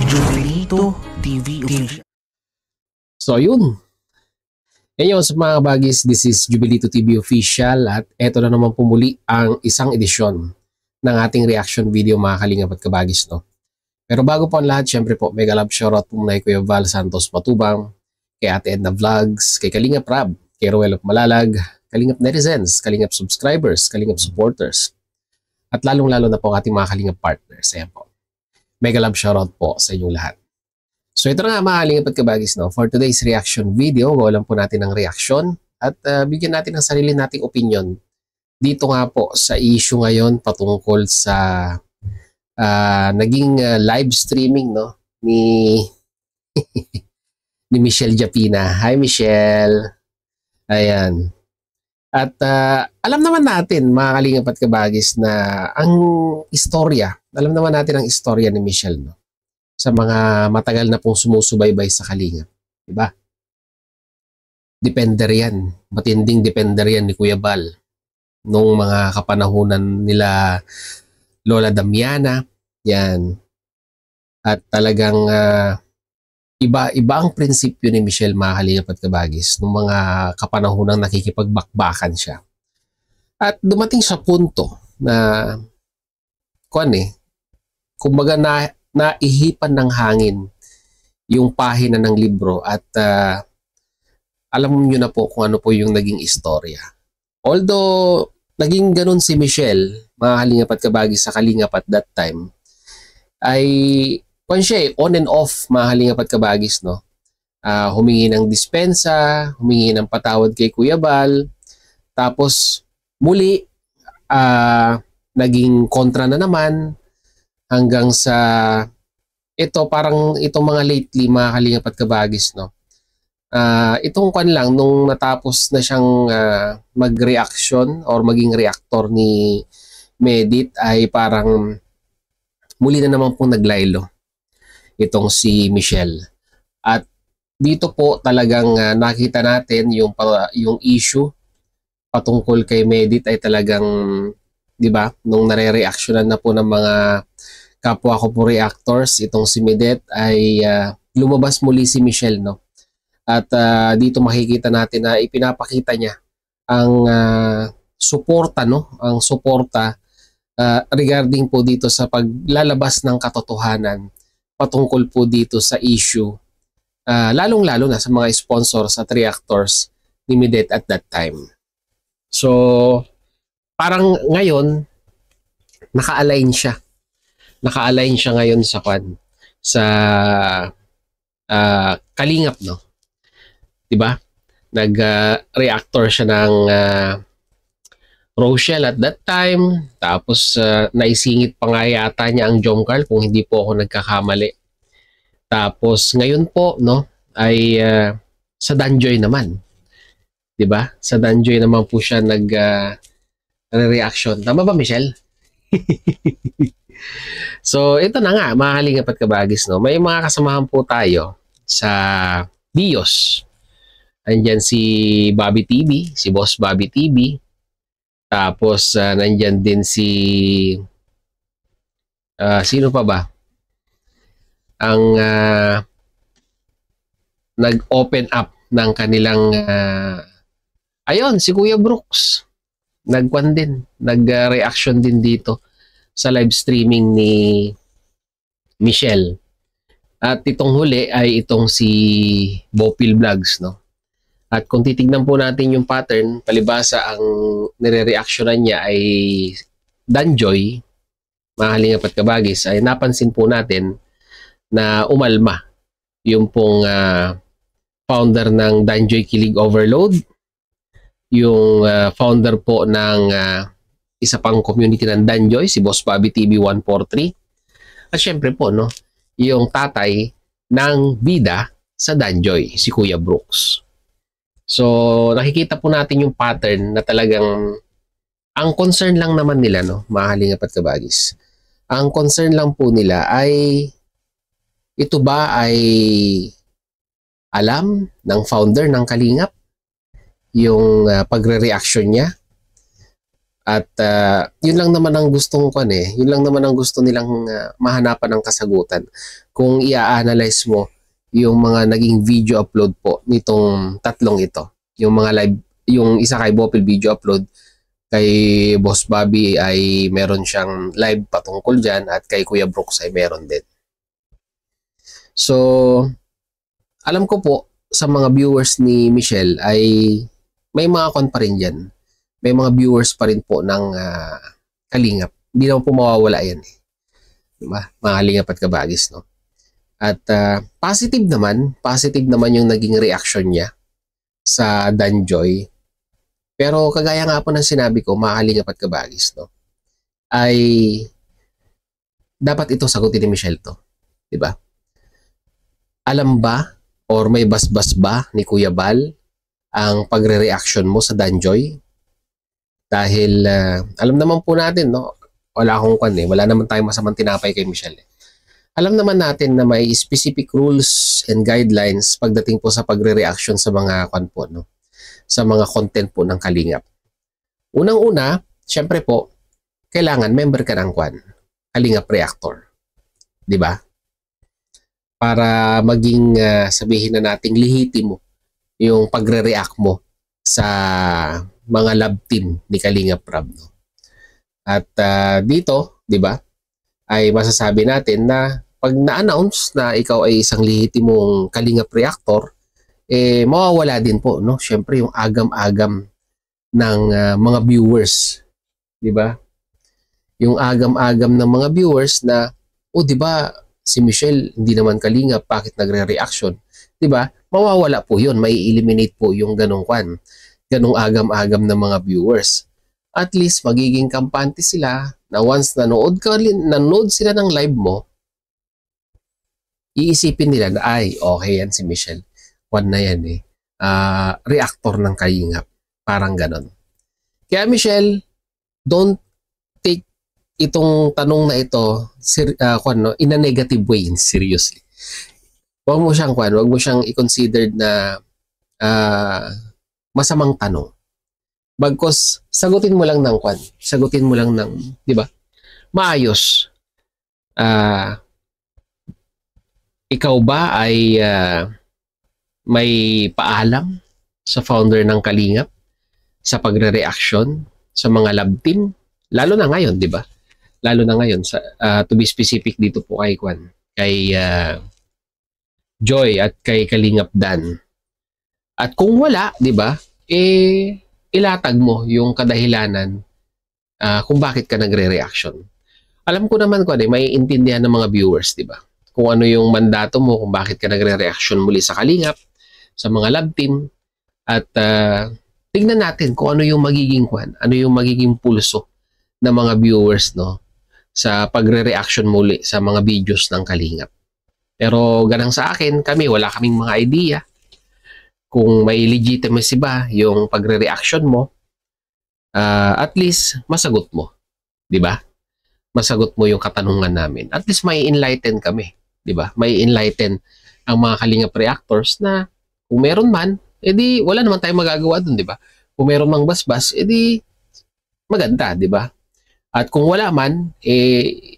Jubilito TV Official. So yun. Ngayon sa mga bagis, this is Jubilito TV Official at eto na naman pumuli ang isang edisyon ng ating reaction video mga kalingap at kabagis, no? Pero bago po ang lahat, syempre po, mega love shoutout po muna kay Kuya Val Santos Matubang, kay Ate Edna Vlogs, kay Kalingap Rab, kay Roel of Malalag, Kalingap Netizens, Kalingap Subscribers, Kalingap Supporters, at lalong-lalo na po ang ating mga Kalingap Partners. Ayan po. Mega love shoutout po sa inyong lahat. So ito na nga mga Kalingap at kabagis, no? For today's reaction video, gawa lang po natin ng reaction at bigyan natin ng sarili nating opinion dito nga po sa issue ngayon patungkol sa naging live streaming, no, ni ni Michelle Japina. Hi Michelle. Ayan. At alam naman natin mga Kalingap at kabagis na ang istorya, alam naman natin ang istorya ni Michelle, no? Sa mga matagal na pong sumusubaybay sa Kalingap, diba? Depender yan. Matinding depender yan ni Kuya Val nung mga kapanahunan nila Lola Damiana, yan. At talagang iba ang prinsipyo ni Michelle mga Kalingap at kabagis nung mga kapanahunang nakikipagbakbakan siya. At dumating sa punto na kumbaga naihipan ng hangin yung pahina ng libro at alam niyo na po kung ano po yung naging istorya. Although naging ganun si Michelle, mga Kalingap at kabagis sa Kalingap at that time, ay siya on and off mga Kalingap at kabagis, no? Humingi ng dispensa, humingi ng patawad kay Kuya Val, tapos muli naging kontra na naman hanggang sa itong mga lately mga Kalingap at kabagis, no? Itong lang nung natapos na siyang mag-reaction or maging reactor ni Medit ay parang muli na naman pong naglaylo itong si Michelle. At dito po talagang nakita natin yung issue patungkol kay Medit ay talagang, di ba, nung nare-reactionan na po ng mga kapwa ko po reactors, itong si Medit ay lumabas muli si Michelle, no? At dito makikita natin na ipinapakita niya ang suporta, no? Ang suporta regarding po dito sa paglalabas ng katotohanan patungkol po dito sa issue, lalong-lalo na sa mga sponsors at reactors ni Medit at that time. So, parang ngayon, naka-align siya. Naka-align siya ngayon sa Kalingap, no? Diba? Nag-reactor siya ng Rochelle at that time. Tapos, naisingit pa nga yata niya ang Jomcarl kung hindi po ako nagkakamali. Tapos, ngayon po, no, ay sa Danjoy naman. Diba? Sa Danjoy naman po siya nag-reaction. Tama ba, Michelle? So, ito na nga, mga Kalingap at kabagis, no? May mga kasamahan po tayo sa BIOS. Andyan si Bobby TV, si Boss Bobby TV. Tapos, nandyan din si... sino pa ba? Ang nag-open up ng kanilang... ayun, si Kuya Brooks. Nag-reaction din dito sa live streaming ni Michelle. At itong huli ay itong si Bopil Vlogs, no? At kung titignan po natin yung pattern, palibasa ang nire-reactionan niya ay Danjoy, mga Kalingap at kabagis, ay napansin po natin na umalma yung pong founder ng Danjoy Kilig Overload, yung founder po ng isa pang community ng Danjoy, si Boss Bobby TV 143. At syempre po, no, yung tatay ng bida sa Danjoy, si Kuya Brooks. So, nakikita po natin yung pattern na talagang ang concern lang naman nila, no, mga Kalingap at kabagis. Ang concern lang po nila ay ito ba ay alam ng founder ng Kalingap yung pagre-reaction niya? At yun lang naman ang gustong yun lang naman ang gusto nilang mahanapan ng kasagutan. Kung i-analyze mo yung mga naging video upload po nitong tatlong ito. Yung mga live, yung isa kay Bopil video upload, kay Boss Bobby ay meron siyang live patungkol dyan, at kay Kuya Brooks ay meron din. So, alam ko po sa mga viewers ni Michelle ay may mga kon pa rin dyan. May mga viewers pa rin po ng Kalingap. Hindi naman po mawawala yan. Diba? Mga Kalingap at Kabagis, no? At positive naman yung naging reaction niya sa Danjoy. Pero kagaya nga po ng sinabi ko, mga Kalingap at Kabagis, no? Ay dapat ito sagutin ni Michelle to. Diba? Alam ba or may basbas ba ni Kuya Bal ang pagre-reaction mo sa Danjoy? Dahil alam naman po natin, no? Wala akong wala naman tayong masamang tinapay kay Michelle. Alam naman natin na may specific rules and guidelines pagdating po sa pagre-reaction sa mga po, no? Sa mga content po ng Kalingap. Unang-una, syempre po, kailangan member ka ng Kalingap Reactor. 'Di ba? Para maging sabihin na nating lihitimo yung pagre-react mo sa mga love team ni Kalingap Rab, no? At dito, 'di ba, ay masasabi natin na pag na-announce na ikaw ay isang lehitimong Kalingap Reactor, mawawala din po, no? Syempre yung agam-agam ng mga viewers, 'di ba? Yung agam-agam ng mga viewers na, oh, 'di ba, si Michelle hindi naman Kalingap, bakit nagre-reaction? 'Di ba? Mawawala po 'yun, mai-eliminate po yung ganong ganong agam-agam ng mga viewers. At least magiging kampante sila na once nanood sila ng live mo, iisipin nila na ay okay yan si Michelle. Na yan reactor ng Kalingap. Parang ganon. Kaya Michelle, don't take itong tanong na ito in a negative way, seriously. Huwag mo siyang i-consider na masamang tanong. Bagkos sagutin mo lang ng di ba? Maayos. Ikaw ba ay may paalam sa founder ng Kalingap sa pagre-reaction sa mga love team? Lalo na ngayon, di ba? Lalo na ngayon, to be specific dito po kay Joy at kay Kalingap Dan. At kung wala, di ba, ilatag mo yung kadahilanan kung bakit ka nagre-reaction. Alam ko naman may intindihan ng mga viewers, di ba? Kung ano yung mandato mo, kung bakit ka nagre-reaction muli sa Kalingap, sa mga love team, at tignan natin kung ano yung magiging pulso ng mga viewers, no, sa pagre-reaction muli sa mga videos ng Kalingap. Pero ganang sa akin, wala kaming mga idea kung may legitimacy ba yung pagre-reaction mo. At least masagot mo, di ba? Masagot mo yung katanungan namin. At least may enlighten kami, di ba? May enlighten ang mga Kalingap reactors na kung meron man, edi wala naman tayong magagawa dun, di ba? Kung meron mang basbas, edi maganda, di ba? At kung wala man,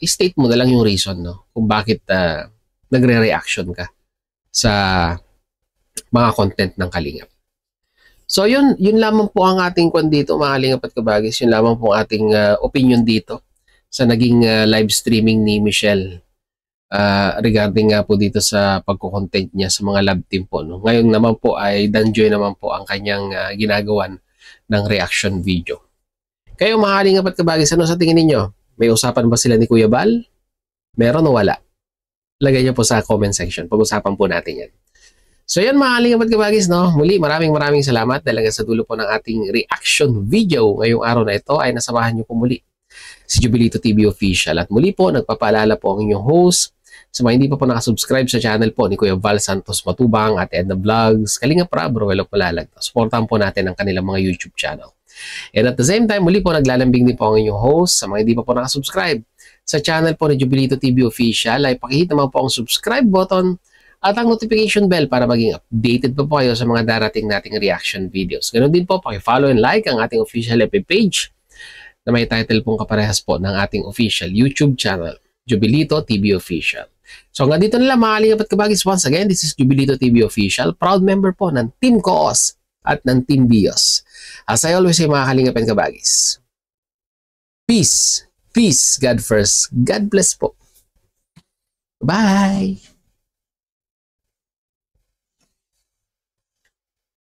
state mo na lang yung reason, no? Kung bakit nagre-reaction ka sa mga content ng Kalingap. So yun lamang po ang ating dito, mga Kalingap at Kabagis. Yun lamang po ang ating opinion dito sa naging live streaming ni Michelle regarding nga po dito sa pagko-content niya sa mga love team po, no? Ngayon naman po ay Danjoy naman po ang kanyang ginagawan ng reaction video. Kayo, mga Kalingap at Kabagis, ano sa tingin ninyo? May usapan ba sila ni Kuya Bal? Meron o wala? Lagay niyo po sa comment section. Pag-usapan po natin yan. So yan, mga Kalingap at Kabagis, no? Muli, maraming salamat dahil sa dulo po ng ating reaction video ngayong araw na ito ay nasamahan niyo po muli si Jubilito TV Official. At muli po, nagpapaalala po ang inyong host sa mga hindi pa po nakasubscribe sa channel po ni Kuya Val Santos Matubang at Edna Vlogs, Kalingap Rab, Roelog Malalag. Supportahan po natin ang kanilang mga YouTube channel. And at the same time, muli po naglalambing din po ang inyong host sa mga hindi pa po nakasubscribe sa channel po ni Jubilito TV Official ay pakihit naman po ang subscribe button at ang notification bell para maging updated po kayo sa mga darating nating reaction videos. Ganun din po, paki-follow and like ang ating official FB page na may title pong kaparehas po ng ating official YouTube channel, Jubilito TV Official. So hanggang dito na lang mga kalingap at kabagis. Once again, this is Jubilito TV Official, proud member po ng Team Koos at ng Team Bios. As I always say mga kalingap at kabagis, peace, peace, God first, God bless po. Bye!